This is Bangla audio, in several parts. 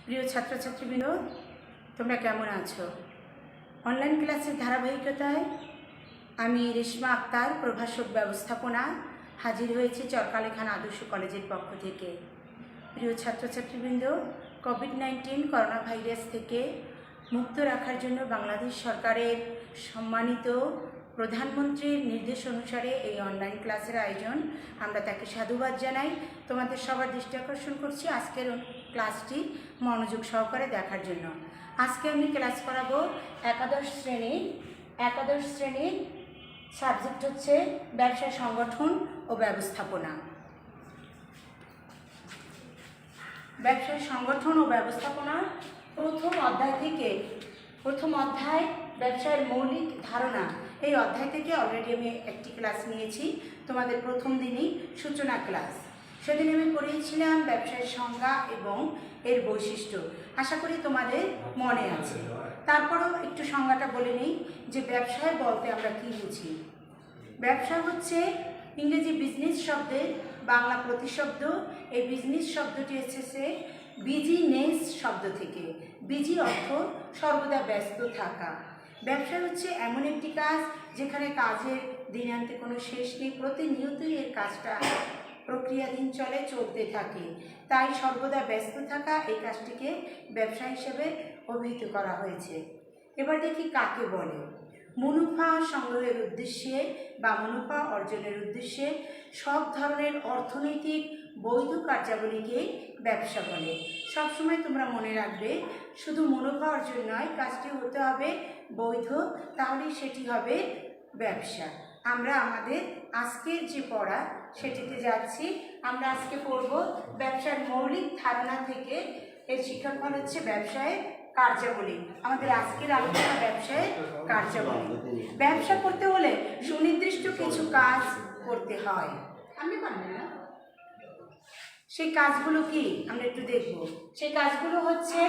প্রিয় ছাত্রছাত্রীবৃন্দ, তোমরা কেমন আছো? অনলাইন ক্লাসের ধারাবাহিকতায় আমি রেশমা আক্তার, প্রভাষক ব্যবস্থাপনা, হাজির হয়েছি চরকালেখান আদর্শ কলেজের পক্ষ থেকে। প্রিয় ছাত্রছাত্রীবৃন্দ, কোভিড-19 করোনা ভাইরাস থেকে মুক্ত রাখার জন্য বাংলাদেশ সরকারের সম্মানিত প্রধানমন্ত্রীর নির্দেশ অনুসারে এই অনলাইন ক্লাসের আয়োজন। আমরা তাকে সাধুবাদ জানাই। তোমাদের সবার দৃষ্টি আকর্ষণ করছি আজকের ক্লাসটি মনোযোগ সহকারে দেখার জন্য। আজকে আমি ক্লাস করাবো একাদশ শ্রেণীর সাবজেক্ট হচ্ছে ব্যবসা সংগঠন ও ব্যবস্থাপনা। ব্যবসা সংগঠন ও ব্যবস্থাপনা প্রথম অধ্যায় ব্যবসায়ের মৌলিক ধারণা, এই অধ্যায় থেকে অলরেডি আমি একটি ক্লাস নিয়েছি, তোমাদের প্রথম দিনই সূচনা ক্লাস। সেদিন আমি পড়িয়েছিলাম ব্যবসায়ের সংজ্ঞা এবং এর বৈশিষ্ট্য। আশা করি তোমাদের মনে আছে। তারপরেও একটু সংজ্ঞাটা বলে নিই যে ব্যবসায় বলতে আমরা কি বুঝি। ব্যবসা হচ্ছে ইংরেজি বিজনেস শব্দের বাংলা প্রতিশব্দ। এই বিজনেস শব্দটি এসেছে বিজিনেস শব্দ থেকে। বিজি অর্থ সর্বদা ব্যস্ত থাকা। ব্যবসা হচ্ছে এমন একটি কাজ যেখানে কাজের দিনান্তে কোনো শেষ নেই, প্রতিনিয়তই এর কাজটা প্রক্রিয়াধীন চলতে থাকে। তাই সর্বদা ব্যস্ত থাকা এই কাজটিকে ব্যবসা হিসেবে অভিহিত করা হয়েছে। এবার দেখি কাকে বলে। মুনাফা সংগ্রহের উদ্দেশ্যে বা মুনাফা অর্জনের উদ্দেশ্যে সব ধরনের অর্থনৈতিক বৈধ কার্যাবলীকে ব্যবসা বলে। সবসময় তোমরা মনে রাখবে, শুধু মুনাফা অর্জন নয়, কাজটি হতে হবে বৈধ, তাহলেই সেটি হবে ব্যবসা। আমরা আমাদের আজকের যে পড়া সেটিতে যাচ্ছি। আমরা আজকে পড়ব ব্যবসার মৌলিক ধারণা থেকে। এর শিক্ষাফল হচ্ছে ব্যবসায়ের কার্যাবলী। আমাদের আজকের আলোচনা ব্যবসায়ের কার্যাবলী। ব্যবসা করতে হলে সুনির্দিষ্ট কিছু কাজ করতে হয়। আমি পারবো না। সেই কাজগুলো কি আমরা একটু দেখব। সেই কাজগুলো হচ্ছে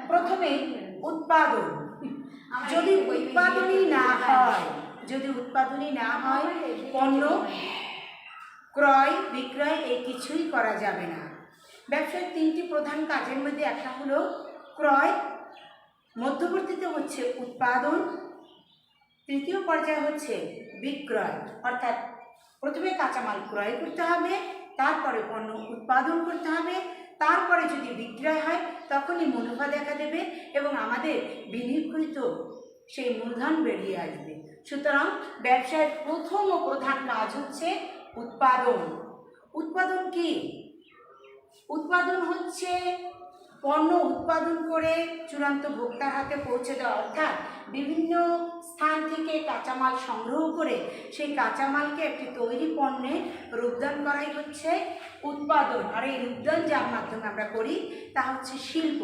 প্রথমে উৎপাদন। যদি উৎপাদনই না হয় পণ্য ক্রয় বিক্রয় এই কিছুই করা যাবে না। ব্যবসার তিনটি প্রধান কাজের মধ্যে একটা হলো ক্রয়, মধ্যবর্তীতে হচ্ছে উৎপাদন, তৃতীয় পর্যায়ে হচ্ছে বিক্রয়। অর্থাৎ প্রথমে কাঁচামাল ক্রয় করতে হবে, তারপরে পণ্য উৎপাদন করতে হবে, তারপরে যদি বিক্রয় হয় তখনই মুনাফা দেখা দেবে এবং আমাদের বিনিয়োগকৃত সেই মূলধন বেরিয়ে আসবে। সুতরাং ব্যবসায়ের প্রথম ও প্রধান কাজ হচ্ছে উৎপাদন। উৎপাদন কি? উৎপাদন হচ্ছে পণ্য উৎপাদন করে চূড়ান্ত ভোক্তার হাতে পৌঁছে দেওয়া। অর্থাৎ বিভিন্ন স্থান থেকে কাঁচামাল সংগ্রহ করে সেই কাঁচামালকে একটি তৈরি পণ্যে রূপদান করাই হচ্ছে উৎপাদন। আর এই রূপদান যার মাধ্যমে আমরা করি তা হচ্ছে শিল্প।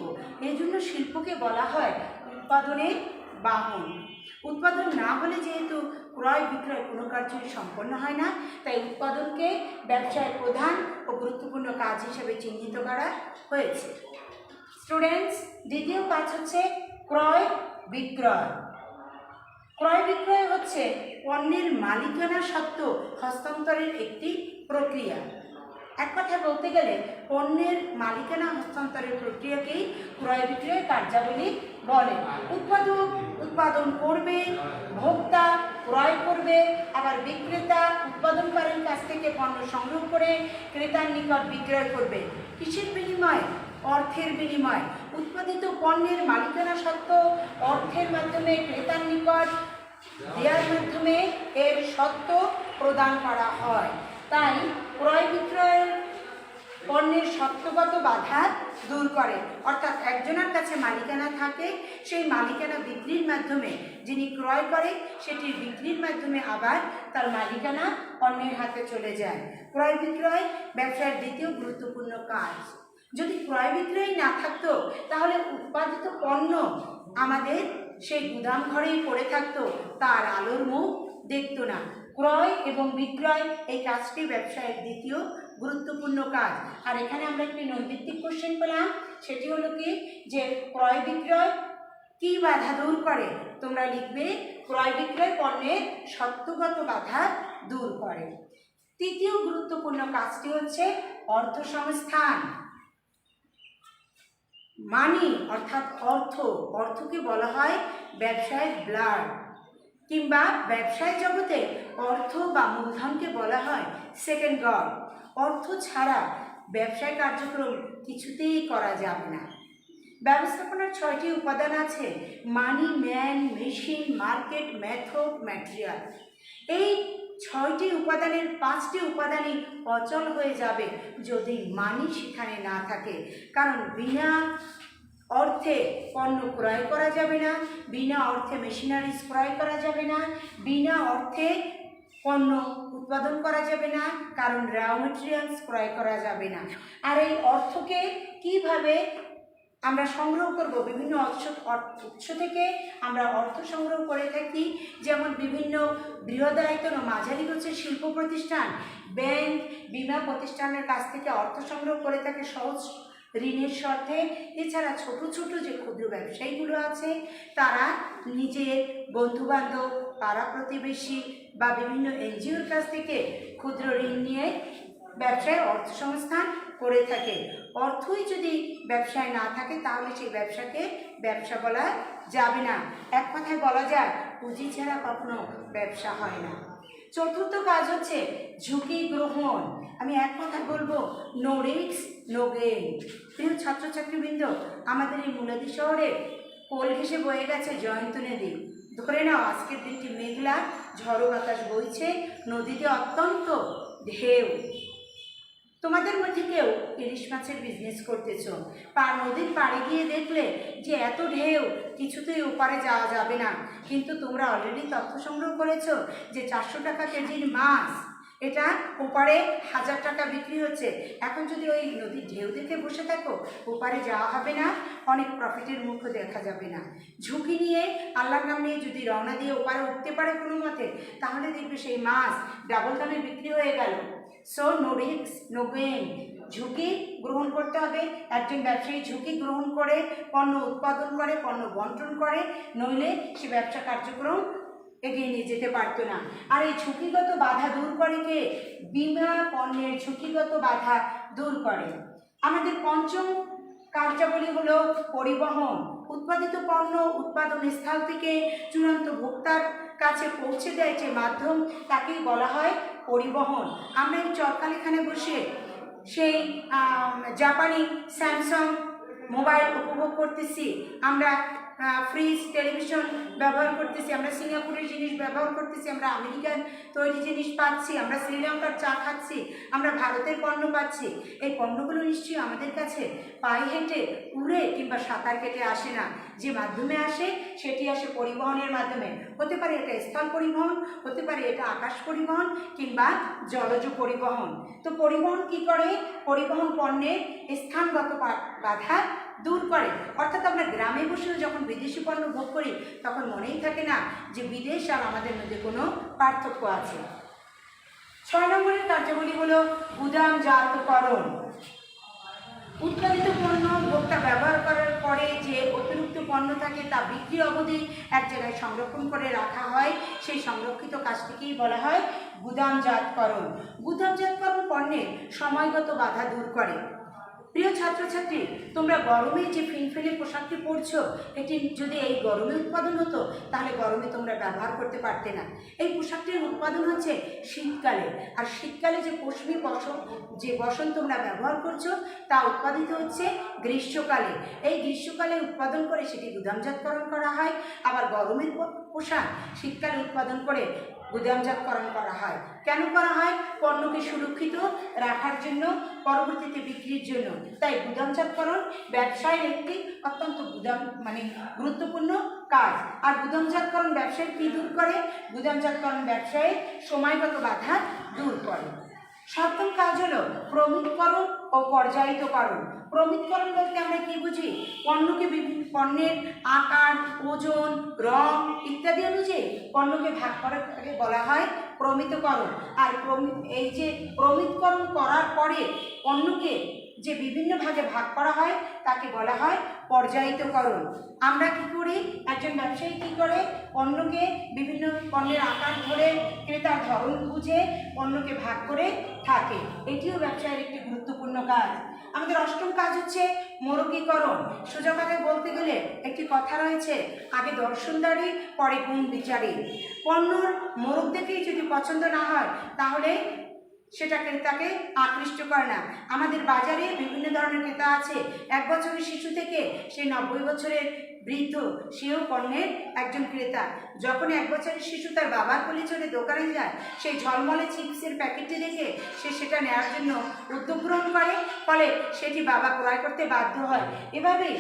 এই জন্য শিল্পকে বলা হয় উৎপাদনের বাহন। উৎপাদন না হলে যেহেতু ক্রয় বিক্রয় কোনো কার্যই সম্পন্ন হয় না, তাই উৎপাদনকে ব্যবসায়ের প্রধান ও গুরুত্বপূর্ণ কাজ হিসেবে চিহ্নিত করা হয়েছে। স্টুডেন্টস, দ্বিতীয় কাজ হচ্ছে ক্রয় বিক্রয়। ক্রয় বিক্রয় হচ্ছে পণ্যের মালিকানা সত্ত্ব হস্তান্তরের একটি প্রক্রিয়া। এক কথায় বলতে গেলে পণ্যের মালিকানা হস্তান্তরের প্রক্রিয়াকেই ক্রয় বিক্রয় কার্যাবলী বলে। উৎপাদক উৎপাদন করবে, ভোক্তা ক্রয় করবে, আবার বিক্রেতা উৎপাদনকারীর কাছ থেকে পণ্য সংগ্রহ করে ক্রেতার নিকট বিক্রয় করবে। কিসের বিনিময়ে? অর্থের বিনিময়। উৎপাদিত পণ্যের মালিকানা সত্ত্ব অর্থের মাধ্যমে ক্রেতার নিকট দেওয়ার মাধ্যমে এর সত্ত্ব প্রদান করা হয়। তাই ক্রয় বিক্রয়ের পণ্যের সত্ত্বগত বাধা দূর করে। অর্থাৎ একজনের কাছে মালিকানা থাকে, সেই মালিকানা বিক্রির মাধ্যমে যিনি ক্রয় করে সেটির বিক্রির মাধ্যমে আবার তার মালিকানা অন্যের হাতে চলে যায়। ক্রয় বিক্রয় ব্যবসার দ্বিতীয় গুরুত্বপূর্ণ কাজ। যদি ক্রয় বিক্রয় না থাকতো তাহলে উৎপাদিত পণ্য আমাদের সেই গুদাম ঘরেই পড়ে থাকতো, তার আলোর মুখ দেখতো না। ক্রয় এবং বিক্রয় এই কাজটি ব্যবসায়ের দ্বিতীয় গুরুত্বপূর্ণ কাজ। আর এখানে আমরা একটি নৈর্ভিত্তিক কোশ্চেন পেলাম, সেটি হলো কি যে ক্রয় বিক্রয় কি বাধা দূর করে? তোমরা লিখবে ক্রয় বিক্রয় পণ্যের সত্ত্বগত বাধা দূর করে। তৃতীয় গুরুত্বপূর্ণ কাজটি হচ্ছে অর্থসংস্থান। মানি অর্থাৎ অর্থ, অর্থকে বলা হয় ব্যবসায়ের ব্লাড, কিংবা ব্যবসায় জগতে অর্থ বা মূলধনকে বলা হয় সেকেন্ড গড। অর্থ ছাড়া ব্যবসায় কার্যক্রম কিছুতেই করা যাবে না। ব্যবস্থাপনার 6টি উপাদান আছে: money, man, machine, market, method, material. এই 6টি উপাদানের 5টি উপাদানই অচল হয়ে যাবে যদি মানি সেখানে না থাকে। কারণ বিনা অর্থে পণ্য ক্রয় করা যাবে না, বিনা অর্থে মেশিনারিজ ক্রয় করা যাবে না, বিনা অর্থে পণ্য উৎপাদন করা যাবে না, কারণ র মেটেরিয়ালস ক্রয় করা যাবে না। আর এই অর্থকে কিভাবে আমরা সংগ্রহ করব? বিভিন্ন উৎস থেকে আমরা অর্থ সংগ্রহ করে থাকি, যেমন বিভিন্ন বৃহদায়তন ও মাঝারি গোছের শিল্প প্রতিষ্ঠান, ব্যাংক, বিমা প্রতিষ্ঠানের কাছ থেকে অর্থ সংগ্রহ করে থাকে সহজ ঋণের শর্তে। এছাড়া ছোট ছোট যে ক্ষুদ্র ব্যবসায়ীগুলো আছে তারা নিজের বন্ধুবান্ধব, পাড়া প্রতিবেশী বা বিভিন্ন এনজিওর কাছ থেকে ক্ষুদ্র ঋণ নিয়ে ব্যবসায় অর্থ সংস্থান করে থাকে। অর্থই যদি ব্যবসায় না থাকে তাহলে সেই ব্যবসাকে ব্যবসা বলা যাবে না। এক কথায় বলা যায় পুঁজি ছাড়া কখনো ব্যবসা হয় না। চতুর্থ কাজ হচ্ছে ঝুঁকি গ্রহণ। আমি এক কথায় বলবো, নো রিস্ক নো গেইন। প্রিয় ছাত্রছাত্রীবৃন্দ, আমাদের এই মুলাদি শহরে কোল ঘেঁষে বয়ে গেছে জয়ন্ত নদী। ধরে নাও আজকের দিনটি মেঘলা, ঝড়ো বাতাস বইছে, নদীতে অত্যন্ত ঢেউ। তোমাদের মধ্যে কেউ ইলিশ মাছের বিজনেস করতেছ, নদীর পাড়ে গিয়ে দেখলে যে এত ঢেউ, কিছুতেই ওপারে যাওয়া যাবে না। কিন্তু তোমরা অলরেডি তথ্য সংগ্রহ করেছো যে 400 টাকা কেজির মাছ এটা ওপারে 1000 টাকা বিক্রি হচ্ছে। এখন যদি ওই নদীর ঢেউ দেখে বসে থাকো, ওপারে যাওয়া হবে না, অনেক প্রফিটের মুখও দেখা যাবে না। ঝুঁকি নিয়ে, আল্লাহর নাম নিয়ে যদি রওনা দিয়ে ওপারে উঠতে পারে কোনো মতে, তাহলে দেখবে সেই মাছ ডাবল দামে বিক্রি হয়ে গেল। So no risk no gain. ঝুঁকি গ্রহণ করতে হবে। একজন ব্যবসায়ী ঝুঁকি গ্রহণ করে পণ্য উৎপাদন করে, পণ্য বন্টন করে, নইলে সে ব্যবসা কার্যক্রম এগিয়ে নিয়ে যেতে পারতো না। আর এই ঝুঁকিগত বাধা দূর করে কে? বিমা পণ্যের ঝুঁকিগত বাধা দূর করে। আমাদের পঞ্চম কার্যাবলী হলো পরিবহন। উৎপাদিত পণ্য উৎপাদন স্থল থেকে চূড়ান্ত ভোক্তার কাছে পৌঁছে দেয় যে মাধ্যম, তাকেই বলা হয় পরিবহন। আমরা এই চরকালিখানে বসে সেই জাপানি স্যামসাং মোবাইল উপভোগ করতেছি, আমরা ফ্রিজ, টেলিভিশন ব্যবহার করতেছি, আমরা সিঙ্গাপুরের জিনিস ব্যবহার করতেছি, আমরা আমেরিকান তৈরি জিনিস পাচ্ছি, আমরা শ্রীলঙ্কার চা খাচ্ছি, আমরা ভারতের পণ্য পাচ্ছি। এই পণ্যগুলো নিশ্চয়ই আমাদের কাছে পায়ে হেঁটে, উড়ে কিংবা সাঁতার কেটে আসে না। যে মাধ্যমে আসে সেটি আসে পরিবহনের মাধ্যমে। হতে পারে এটা স্থল পরিবহন, হতে পারে এটা আকাশ পরিবহন, কিংবা জলজ পরিবহন। তো পরিবহন কি করে? পরিবহন পণ্যের স্থানগত বাধা দূর করে। অর্থাৎ আমরা গ্রামে বসেও যখন বিদেশি পণ্য ভোগ করি তখন মনেই থাকে না যে বিদেশ আর আমাদের মধ্যে কোনো পার্থক্য আছে। 6 নম্বরের কার্যাবলী হলো গুদামজাতকরণ। উৎপাদিত পণ্য ভোক্তা ব্যবহার করার পরে যে অতিরিক্ত পণ্য থাকে তা বিক্রি অবধি এক জায়গায় সংরক্ষণ করে রাখা হয়। সেই সংরক্ষিত কাজটিকেই বলা হয় গুদামজাতকরণ। গুদামজাতকরণ পণ্যের সময়গত বাধা দূর করে। প্রিয় ছাত্রছাত্রী, তোমরা গরমে যে ফিনফিনে পোশাকটি পরছো, এটি যদি এই গরমে উৎপাদন হতো তাহলে গরমে তোমরা ব্যবহার করতে পারতে না। এই পোশাকটির উৎপাদন হচ্ছে শীতকালে, আর শীতকালে যে পশমি যে বসন তোমরা ব্যবহার করছো তা উৎপাদিত হচ্ছে গ্রীষ্মকালে। এই গ্রীষ্মকালে উৎপাদন করে সেটি গুদামজাতকরণ করা হয়। আবার গরমের পোশাক শীতকালে উৎপাদন করে গুদামজাতকরণ করা হয়। কেন করা হয়? পণ্যকে সুরক্ষিত রাখার জন্য, পরবর্তীতে বিক্রির জন্য। তাই গুদামজাতকরণ ব্যবসায়ের একটি অত্যন্ত গুরুত্বপূর্ণ কাজ। আর গুদামজাতকরণ ব্যবসায় কী দূর করে? গুদামজাতকরণ ব্যবসায়ের সময়গত বাধা দূর করে। 7ম কাজ হলো প্রমিতকরণ ও পর্যায়িতকরণ। প্রমিতকরণ বলতে আমরা কি বুঝি? পণ্যকে পণ্যের আকার, ওজন, রং ইত্যাদি অনুযায়ী পণ্যকে ভাগ করাকে বলা হয় প্রমিতকরণ। আর এই যে প্রমিতকরণ করার পরে পণ্যকে যে বিভিন্ন ভাগে ভাগ করা হয় তাকে বলা হয় পর্যায়িতকরণ। আমরা কি করি? একজন ব্যবসায়ী কি করে? পণ্যকে বিভিন্ন পণ্যের আকার ধরে, ক্রেতার ধরন বুঝে পণ্যকে ভাগ করে থাকে। এটিও ব্যবসায়ের একটি গুরুত্বপূর্ণ কাজ। আমাদের অষ্টম কাজ হচ্ছে মোরগীকরণ। সোজা কথায় বলতে গেলে একটি কথা রয়েছে, আগে দর্শনদারি পরে গুণ বিচারি। পণ্যর মোরগ দেখেই যদি পছন্দ না হয় তাহলে সেটা ক্রেতাকে আকৃষ্ট করে না। আমাদের বাজারে বিভিন্ন ধরনের ক্রেতা আছে, 1 বছরের শিশু থেকে সে 90 বছরের বৃদ্ধ, সেও পণ্যের একজন ক্রেতা। যখন 1 বছরের শিশু তার বাবার কোলে চড়ে দোকানে যায়, সেই ঝলমলে চিপসের প্যাকেটটি দেখে সে সেটা নেওয়ার জন্য উদ্যোগ গ্রহণ করে, ফলে সেটি বাবা ক্রয় করতে বাধ্য হয়। এভাবেই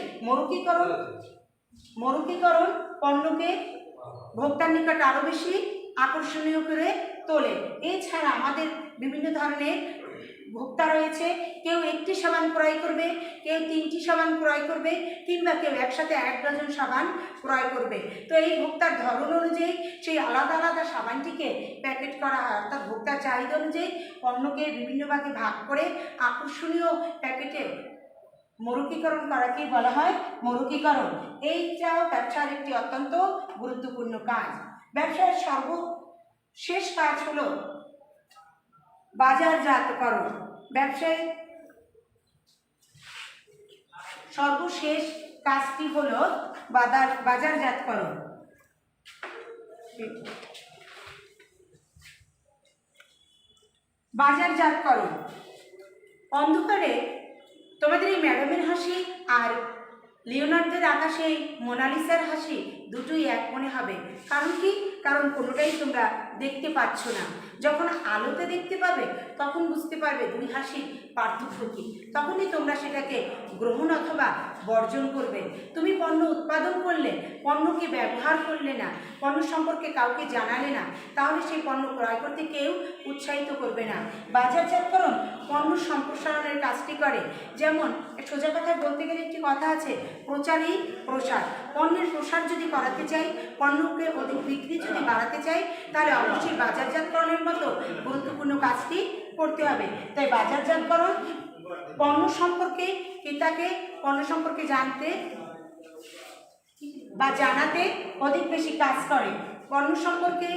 মোরগীকরণ পণ্যকে ভোক্তার নিকট আরও বেশি আকর্ষণীয় করে তোলে। এছাড়া আমাদের বিভিন্ন ধরনের ভোক্তা রয়েছে, কেউ 1টি সাবান ক্রয় করবে, কেউ 3টি সাবান ক্রয় করবে, কিংবা কেউ একসাথে 1 ডজন সাবান ক্রয় করবে। তো এই ভোক্তার ধরন অনুযায়ী সেই আলাদা আলাদা সাবানটিকে প্যাকেট করা হয়, অর্থাৎ ভোক্তার চাহিদা অনুযায়ী পণ্যকে বিভিন্ন ভাগে ভাগ করে আকর্ষণীয় প্যাকেটে মোরগীকরণ করাকেই বলা হয় মোরগীকরণ। এইটাও ব্যবসার একটি অত্যন্ত গুরুত্বপূর্ণ কাজ। ব্যবসার সর্বশেষ কাজ হলো বাজারজাতকরণ। ব্যবসায় সর্বশেষ কাজটি হলো বাজারজাতকরণ। বাজারজাতকরণ। অন্ধকারে তোমাদের এই ম্যাডামের হাসি আর লিওনার্দোর আঁকা সেই মোনালিসার হাসি দুটোই এক মনে হবে। কারণ কি? কারণ কোনোটাই তোমরা দেখতে পাচ্ছ না। যখন আলোতে দেখতে পাবে তখন বুঝতে পারবে দুই হাসির পার্থক্য কী, তখনই তোমরা সেটাকে গ্রহণ অথবা বর্জন করবে। তুমি পণ্য উৎপাদন করলে, পণ্যকে ব্যবহার করলে না, পণ্য সম্পর্কে কাউকে জানালে না, তাহলে সেই পণ্য ক্রয় করতে কেউ উৎসাহিত করবে না। বাজারজাতকরণ পণ্য সম্প্রসারণের কাজটি করে। যেমন সোজা কথায় বলতে গেলে একটি কথা আছে, প্রচারই প্রসার। পণ্যের প্রসার যদি করাতে চাই, পণ্যকে অধিক বিক্রি যদি বাড়াতে চাই, তাহলে অবশ্যই বাজারজাতকরণের মতো গুরুত্বপূর্ণ কাজটি করতে হবে। তাই বাজারজাতকরণ পণ্য সম্পর্কে ক্রেতাকে পণ্য সম্পর্কে জানতে বা জানাতে অধিক বেশি কাজ করে। পণ্য সম্পর্কে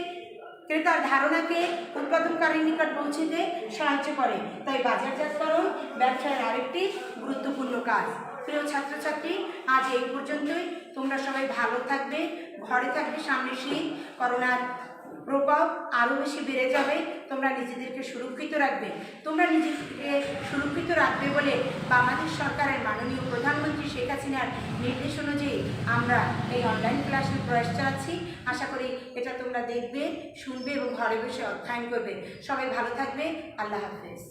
ক্রেতার ধারণাকে উৎপাদনকারীর নিকট পৌঁছতে সাহায্য করে। তাই বাজারজাতকরণ ব্যবসায়ের আরেকটি গুরুত্বপূর্ণ কাজ। প্রিয় ছাত্রছাত্রী, আজ এই পর্যন্তই। তোমরা সবাই ভালো থাকবে, ঘরে থাকবে। সামনে শীত, করোনার প্রকোপ আরও বেশি বেড়ে যাবে। তোমরা নিজেদেরকে সুরক্ষিত রাখবে। তোমরা নিজেকে সুরক্ষিত রাখবে বলে বাংলাদেশ সরকারের মাননীয় প্রধানমন্ত্রী শেখ হাসিনার নির্দেশ অনুযায়ী আমরা এই অনলাইন ক্লাসের প্রয়াস চালাচ্ছি। আশা করি এটা তোমরা দেখবে, শুনবে এবং ঘরে বসে অধ্যয়ন করবে। সবাই ভালো থাকবে। আল্লাহ হাফেজ।